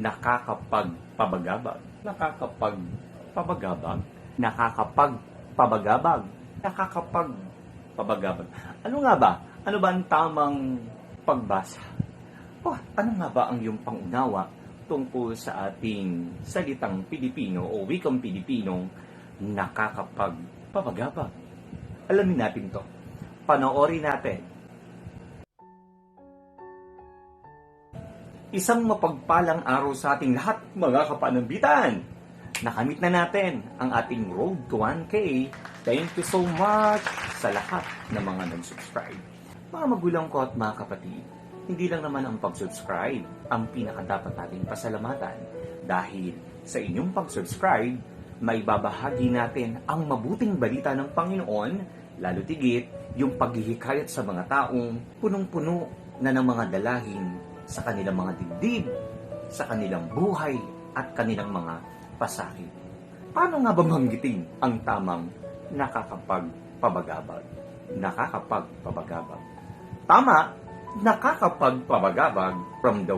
nakakapagpabagabag, nakakapagpabagabag, nakakapagpabagabag, nakakapagpabagabag. Ano nga ba? Ano ba ang tamang pagbasa? O ano nga ba ang iyong pangunawa tungkol sa ating salitang Pilipino o wikang Pilipinong nakakapagpabagabag? Alamin natin to. Panoorin natin. Isang mapagpalang araw sa ating lahat, mga kapanambitan! Nakamit na natin ang ating road to 1K. Thank you so much sa lahat ng mga nag-subscribe. Mga magulang ko at mga kapatid, hindi lang naman ang pag-subscribe ang pinakadapat nating pasalamatan. Dahil sa inyong pag-subscribe, may babahagi natin ang mabuting balita ng Panginoon, lalo tigit yung paghihikayat sa mga taong punong-puno na ng mga dalahin sa kanilang mga dibdib, sa kanilang buhay, at kanilang mga pasakit. Paano nga ba banggitin ang tamang nakakapagpabagabag? Nakakapagpabagabag. Tama, nakakapagpabagabag from the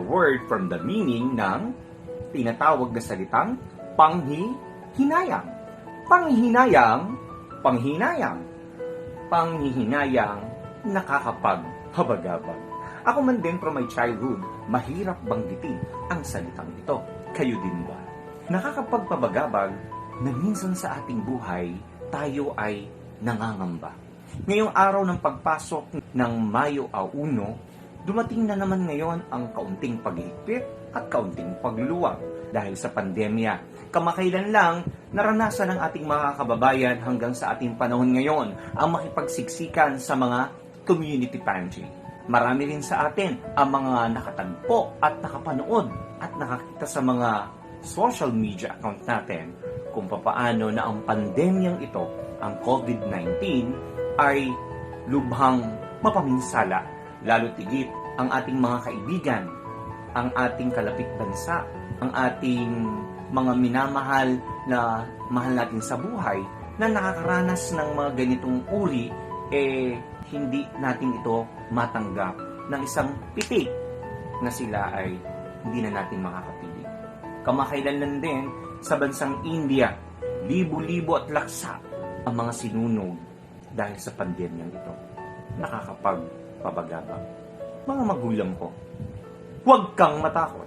meaning ng tinatawag na salitang panghihinayang. Panghihinayang, nakakapagpabagabag. Ako man din from my childhood, mahirap banggitin ang salitang ito. Kayo din ba? Nakakapagpabagabag na minsan sa ating buhay, tayo ay nangangamba. Ngayong araw ng pagpasok ng Mayo 1, dumating na naman ngayon ang kaunting paghigpit at kaunting pagluluwag dahil sa pandemya. Kamakailan lang, naranasan ng ating mga kababayan hanggang sa ating panahon ngayon ang makipagsiksikan sa mga community pantry. Marami rin sa atin ang mga nakatagpo at nakapanood at nakakita sa mga social media account natin kung papaano na ang pandemyang ito, ang COVID-19, ay lubhang mapaminsala, lalo tigit ang ating mga kaibigan, ang ating kalapit bansa, ang ating mga minamahal na mahal natin sa buhay na nakakaranas ng mga ganitong uri, hindi natin ito matanggap ng isang pitik na sila ay hindi na natin makakapiling. Kamakailan lang din sa bansang India, libo-libo at laksa ang mga sinunog dahil sa pandemyang ito. Nakakapagpabagabag. Mga magulang ko, huwag kang matakot.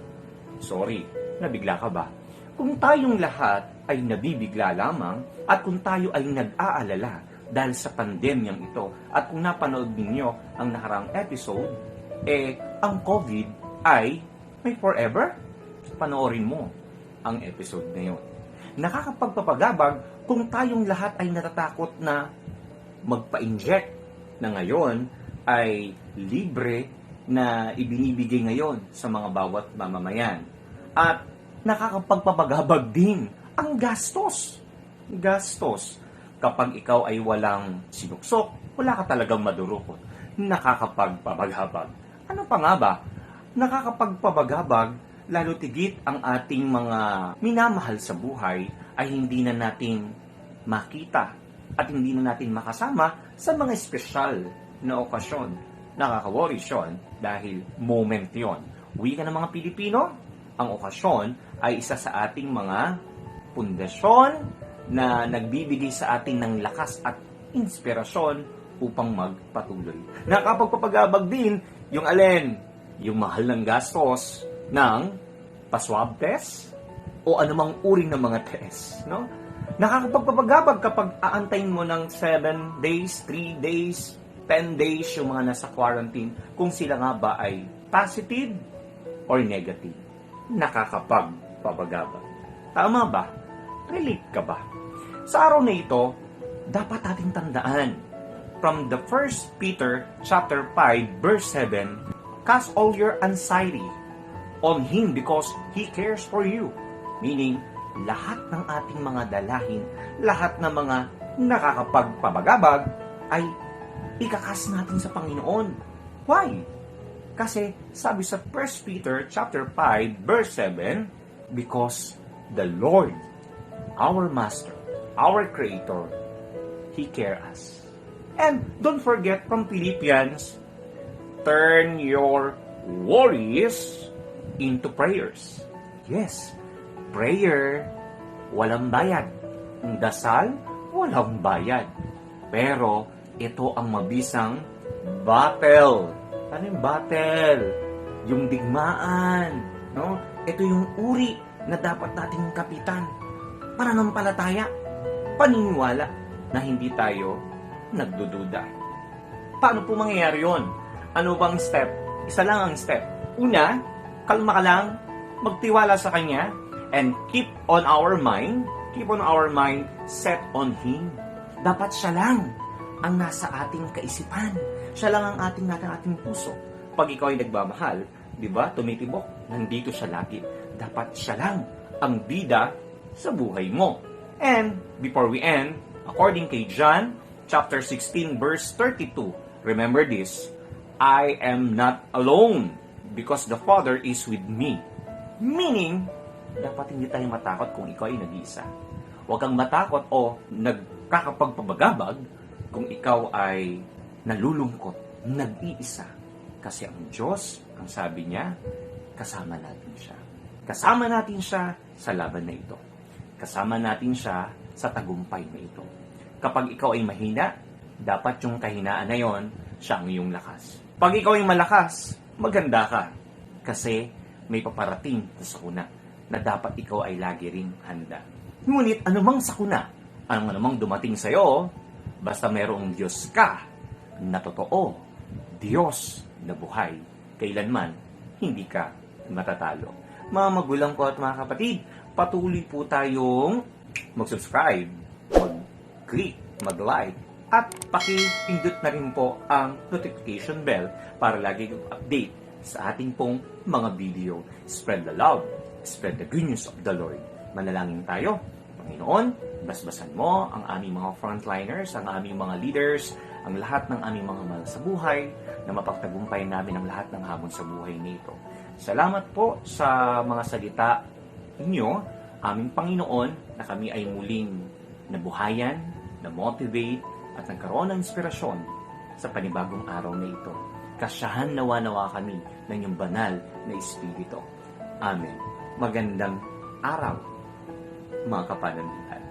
Sorry, nabigla ka ba? Kung tayong lahat ay nabibigla lamang at kung tayo ay nag-aalala dahil sa pandemyang ito at kung napanood ninyo ang nakarang episode, ang COVID ay may forever? Panoorin mo ang episode na yun. Nakakapagpapagabag kung tayong lahat ay natatakot na magpa-inject na ngayon ay libre na ibinibigay ngayon sa mga bawat mamamayan. At nakakapagpapagabag din ang gastos. Kapag ikaw ay walang sinuksok, wala ka talagang madurukot. Nakakapagpabagabag. Ano pa nga ba? Nakakapagpabagabag, lalo tigit ang ating mga minamahal sa buhay ay hindi na natin makita at hindi na natin makasama sa mga espesyal na okasyon. Nakaka-worry yun dahil moment yon. Wika ng mga Pilipino, ang okasyon ay isa sa ating mga pundasyon na nagbibigay sa atin ng lakas at inspirasyon upang magpatuloy. Nakakapagpapagabag din yung alin, yung mahal ng gastos ng pa-swab test o anumang uri ng mga test. No? Nakakapagpapagabag kapag aantayin mo ng 7 days, 3 days, 10 days yung mga nasa quarantine kung sila nga ba ay positive or negative. Nakakapagpapagabag. Tama ba? Relate ka ba? Sa araw na ito, dapat ating tandaan from the 1 Peter chapter 5 verse 7, cast all your anxiety on Him because He cares for you. Meaning, lahat ng ating mga dalahin, lahat ng mga nakakapagpabagabag ay ikakas natin sa Panginoon. Why? Kasi sabi sa 1 Peter chapter 5 verse 7, because the Lord, our Master, our Creator, He cares us. And don't forget from Philippians, turn your worries into prayers. Yes, prayer, walang bayad. Dasal, walang bayad. Pero, ito ang mabisang battle. Ano yung battle? Yung digmaan. No? Ito yung uri na dapat nating kapitan. Pananampalataya, paniniwala na hindi tayo nagdududa. Paano po mangyayari yun? Ano bang step? Isa lang ang step. Una, kalma ka lang, magtiwala sa Kanya, and keep on our mind set on Him. Dapat siya lang ang nasa ating kaisipan. Siya lang ang ating puso. Pag ikaw ay nagmamahal, di ba, tumitibok, nandito siya lagi. Dapat siya lang ang bida sa buhay mo. And before we end, according kay John chapter 16 verse 32, remember this, I am not alone because the Father is with me. Meaning, dapat hindi tayo matakot kung ikaw ay nag-iisa. Huwag kang matakot o nagkakapagpabagabag kung ikaw ay nalulungkot, nag-iisa. Kasi ang Diyos, ang sabi niya, kasama natin siya. Kasama natin siya sa laban na ito. Kasama natin siya sa tagumpay na ito. Kapag ikaw ay mahina, dapat yung kahinaan na yon, siya ang iyong lakas. Pag ikaw ay malakas, maganda ka. Kasi may paparating na sakuna na dapat ikaw ay lagi ring handa. Ngunit anumang sakuna, anumang dumating sa'yo, basta mayroong Diyos ka na totoo, Diyos na buhay, kailanman hindi ka matatalo. Mga magulang ko at mga kapatid, patuloy po tayong mag-subscribe, mag-click, mag-like, at pakipindot na rin po ang notification bell para lagi kang update sa ating pong mga video. Spread the love, spread the good news of the Lord. Manalangin tayo. Panginoon, basbasan mo ang aming mga frontliners, ang aming mga leaders, ang lahat ng aming mga mahal sa buhay, na mapagtagumpay namin ang lahat ng hamon sa buhay nito. Salamat po sa mga salita ninyo, aming Panginoon, na kami ay muling nabuhayan, na-motivate, at nagkaroon ng inspirasyon sa panibagong araw na ito. Kasyahan nawa kami ng iyong banal na Espiritu. Amen. Magandang araw, mga kapanandihan.